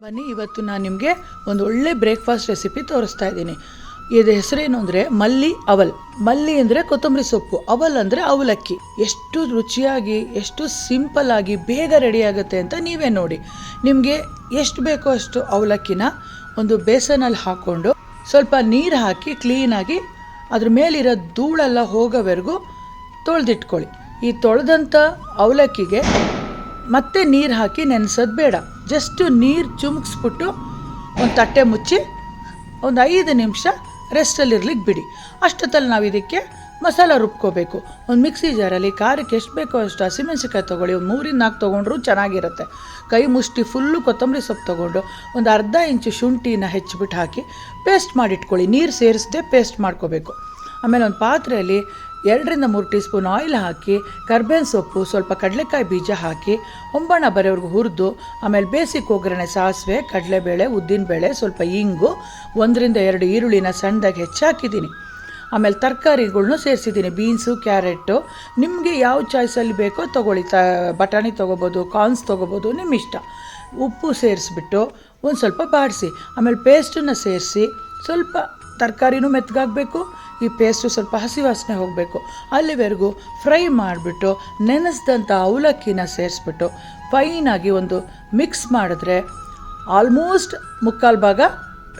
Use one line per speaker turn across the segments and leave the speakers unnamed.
ಬನ್ನಿ, ಇವತ್ತು ನಾನು ನಿಮಗೆ ಒಂದು ಒಳ್ಳೆ ಬ್ರೇಕ್ಫಾಸ್ಟ್ ರೆಸಿಪಿ ತೋರಿಸ್ತಾ ಇದ್ದೀನಿ. ಇದು ಹೆಸರೇನು ಅಂದರೆ ಮಲ್ಲಿ ಅವಲ್. ಮಲ್ಲಿ ಅಂದರೆ ಕೊತ್ತಂಬರಿ ಸೊಪ್ಪು, ಅವಲ್ ಅಂದರೆ ಅವಲಕ್ಕಿ. ಎಷ್ಟು ರುಚಿಯಾಗಿ, ಎಷ್ಟು ಸಿಂಪಲ್ ಆಗಿ ಬೇಗ ರೆಡಿ ಆಗುತ್ತೆ ಅಂತ ನೀವೇ ನೋಡಿ. ನಿಮಗೆ ಎಷ್ಟು ಬೇಕೋ ಅಷ್ಟು ಅವಲಕ್ಕಿನ ಒಂದು ಬೇಸನಲ್ಲಿ ಹಾಕ್ಕೊಂಡು ಸ್ವಲ್ಪ ನೀರು ಹಾಕಿ ಕ್ಲೀನಾಗಿ ಅದ್ರ ಮೇಲಿರೋ ಧೂಳೆಲ್ಲ ಹೋಗೋವರೆಗೂ ತೊಳೆದಿಟ್ಕೊಳ್ಳಿ. ಈ ತೊಳೆದಂಥ ಅವಲಕ್ಕಿಗೆ ಮತ್ತೆ ನೀರು ಹಾಕಿ ನೆನೆಸೋದು ಬೇಡ. ಜಸ್ಟ್ ನೀರು ಚುಮ್ಕಿಸ್ಬಿಟ್ಟು ಒಂದು ತಟ್ಟೆ ಮುಚ್ಚಿ ಒಂದು 5 ನಿಮಿಷ ರೆಸ್ಟಲ್ಲಿರ್ಲಿಕ್ಕೆ ಬಿಡಿ. ಅಷ್ಟೊತ್ತಲ್ಲಿ ನಾವು ಇದಕ್ಕೆ ಮಸಾಲ ರುಬ್ಕೋಬೇಕು. ಒಂದು ಮಿಕ್ಸಿ ಜಾರಲ್ಲಿ ಖಾರಕ್ಕೆ ಎಷ್ಟು ಬೇಕೋ ಅಷ್ಟು ಹಸಿಮೆಣಸಿಕಾಯಿ ತೊಗೊಳ್ಳಿ. ಒಂದು 3-4 ತೊಗೊಂಡ್ರೂ ಚೆನ್ನಾಗಿರುತ್ತೆ. ಕೈ ಮುಷ್ಟಿ ಫುಲ್ಲು ಕೊತ್ತಂಬರಿ ಸೊಪ್ಪು ತೊಗೊಂಡು ಒಂದು ಅರ್ಧ ಇಂಚು ಶುಂಠಿನ ಹೆಚ್ಚಿಬಿಟ್ಟು ಹಾಕಿ ಪೇಸ್ಟ್ ಮಾಡಿಟ್ಕೊಳ್ಳಿ. ನೀರು ಸೇರಿಸದೆ ಪೇಸ್ಟ್ ಮಾಡ್ಕೋಬೇಕು. ಆಮೇಲೆ ಒಂದು ಪಾತ್ರೆಯಲ್ಲಿ 2-3 ಟೀ ಸ್ಪೂನ್ ಆಯಿಲ್ ಹಾಕಿ ಕರ್ಬೇವಿನ ಸೊಪ್ಪು, ಸ್ವಲ್ಪ ಕಡಲೆಕಾಯಿ ಬೀಜ ಹಾಕಿ ಹೊಂಬಾಣ ಬರೋವರೆಗೂ ಹುರಿದು, ಆಮೇಲೆ ಬೇಸಿಕ್ ಒಗ್ಗರಣೆ ಸಾಸಿವೆ, ಕಡಲೆಬೇಳೆ, ಉದ್ದಿನಬೇಳೆ, ಸ್ವಲ್ಪ ಇಂಗು, 1-2 ಈರುಳ್ಳಿನ ಸಣ್ಣದಾಗಿ ಹೆಚ್ಚಾಕಿದ್ದೀನಿ. ಆಮೇಲೆ ತರಕಾರಿಗಳ್ನೂ ಸೇರಿಸಿದ್ದೀನಿ. ಬೀನ್ಸು, ಕ್ಯಾರೆಟು, ನಿಮಗೆ ಯಾವ ಚಾಯ್ಸಲ್ಲಿ ಬೇಕೋ ತೊಗೊಳ್ಳಿ. ಬಟಾಣಿ ತೊಗೋಬೋದು, ಕಾರ್ನ್ಸ್ ತೊಗೋಬೋದು, ನಿಮ್ಮ ಇಷ್ಟ. ಉಪ್ಪು ಸೇರಿಸ್ಬಿಟ್ಟು ಒಂದು ಸ್ವಲ್ಪ ಬಾಡಿಸಿ, ಆಮೇಲೆ ಪೇಸ್ಟನ್ನು ಸೇರಿಸಿ ಸ್ವಲ್ಪ ತರಕಾರಿನೂ ಮೆತ್ತಗಾಗಬೇಕು, ಈ ಪೇಸ್ಟು ಸ್ವಲ್ಪ ಹಸಿ ವಾಸನೆ ಹೋಗಬೇಕು. ಅಲ್ಲಿವರೆಗೂ ಫ್ರೈ ಮಾಡಿಬಿಟ್ಟು ನೆನೆಸಿದಂಥ ಅವಲಕ್ಕಿನ ಸೇರಿಸ್ಬಿಟ್ಟು ಫೈನಾಗಿ ಒಂದು ಮಿಕ್ಸ್ ಮಾಡಿದ್ರೆ ಆಲ್ಮೋಸ್ಟ್ 3/4 ಭಾಗ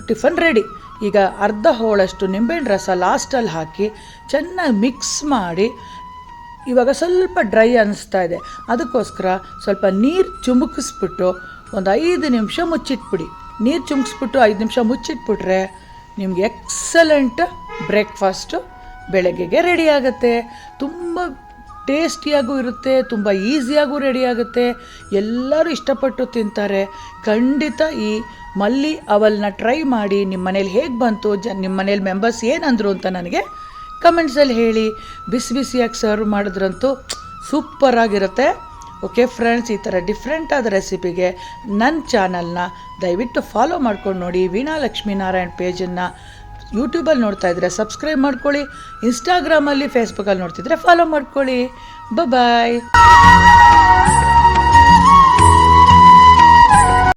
ಟಿಫನ್ ರೆಡಿ. ಈಗ ಅರ್ಧ ಹೋಳಷ್ಟು ನಿಂಬೆಹಣ್ಣು ರಸ ಲಾಸ್ಟಲ್ಲಿ ಹಾಕಿ ಚೆನ್ನಾಗಿ ಮಿಕ್ಸ್ ಮಾಡಿ, ಇವಾಗ ಸ್ವಲ್ಪ ಡ್ರೈ ಅನ್ನಿಸ್ತಾ ಇದೆ, ಅದಕ್ಕೋಸ್ಕರ ಸ್ವಲ್ಪ ನೀರು ಚುಮುಕಿಸ್ಬಿಟ್ಟು ಒಂದು 5 ನಿಮಿಷ ಮುಚ್ಚಿಟ್ಬಿಡಿ. ನೀರು ಚುಮುಕಿಸ್ಬಿಟ್ಟು 5 ನಿಮಿಷ ಮುಚ್ಚಿಟ್ಬಿಟ್ರೆ ನಿಮಗೆ ಎಕ್ಸಲೆಂಟ್ ಬ್ರೇಕ್ಫಾಸ್ಟು ಬೆಳಗ್ಗೆಗೆ ರೆಡಿ ಆಗುತ್ತೆ. ತುಂಬ ಟೇಸ್ಟಿಯಾಗೂ ಇರುತ್ತೆ, ತುಂಬ ಈಸಿಯಾಗೂ ರೆಡಿ ಆಗುತ್ತೆ. ಎಲ್ಲರೂ ಇಷ್ಟಪಟ್ಟು ತಿಂತಾರೆ. ಖಂಡಿತ ಈ ಮಲ್ಲಿ ಅವಲ್ನ ಟ್ರೈ ಮಾಡಿ. ನಿಮ್ಮ ಮನೇಲಿ ಹೇಗೆ ಬಂತು, ನಿಮ್ಮ ಮನೇಲಿ ಮೆಂಬರ್ಸ್ ಏನಂದರು ಅಂತ ನನಗೆ ಕಮೆಂಟ್ಸಲ್ಲಿ ಹೇಳಿ. ಬಿಸಿ ಬಿಸಿಯಾಗಿ ಸರ್ವ್ ಮಾಡಿದ್ರಂತೂ ಸೂಪರಾಗಿರುತ್ತೆ. ಓಕೆ ಫ್ರೆಂಡ್ಸ್, ಈ ಥರ ಡಿಫ್ರೆಂಟ್ ಆದ ರೆಸಿಪಿಗೆ ನನ್ನ ಚಾನಲ್ನ ದಯವಿಟ್ಟು ಫಾಲೋ ಮಾಡ್ಕೊಂಡು ನೋಡಿ. ವೀಣಾ ಲಕ್ಷ್ಮೀನಾರಾಯಣ್ ಪೇಜನ್ನು ಯೂಟ್ಯೂಬಲ್ಲಿ ನೋಡ್ತಾ ಇದ್ದರೆ ಸಬ್ಸ್ಕ್ರೈಬ್ ಮಾಡ್ಕೊಳ್ಳಿ. ಇನ್ಸ್ಟಾಗ್ರಾಮಲ್ಲಿ, ಫೇಸ್ಬುಕ್ಕಲ್ಲಿ ನೋಡ್ತಿದ್ರೆ ಫಾಲೋ ಮಾಡ್ಕೊಳ್ಳಿ. ಬಾಯ್.